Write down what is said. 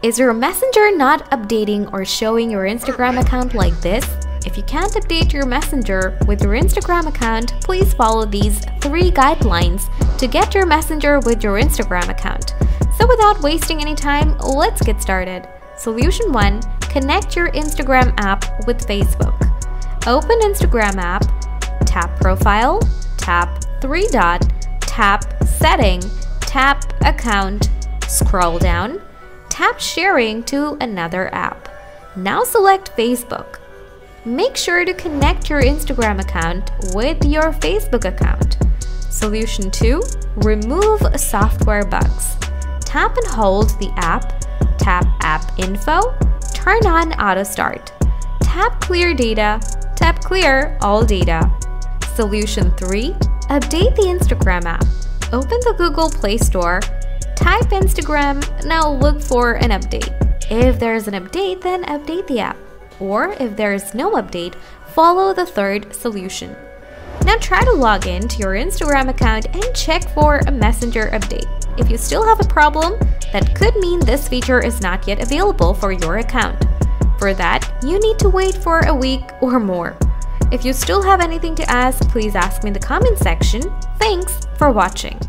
Is your messenger not updating or showing your Instagram account like this? If you can't update your messenger with your Instagram account, please follow these 3 guidelines to get your messenger with your Instagram account. So without wasting any time, let's get started. Solution 1. Connect your Instagram app with Facebook. Open Instagram app, tap Profile, tap 3 dot, tap Setting, tap Account, scroll down, tap Sharing to another app. Now select Facebook. Make sure to connect your Instagram account with your Facebook account. Solution 2. Remove software bugs. Tap and hold the app, tap App Info, turn on Auto Start. Tap Clear Data, tap Clear All Data. Solution 3. Update the Instagram app. Open the Google Play Store, type Instagram, now look for an update. If there's an update, then update the app. Or if there is no update, follow the 3rd solution. Now try to log in to your Instagram account and check for a messenger update. If you still have a problem, that could mean this feature is not yet available for your account. For that, you need to wait for a week or more. If you still have anything to ask, please ask me in the comment section. Thanks for watching.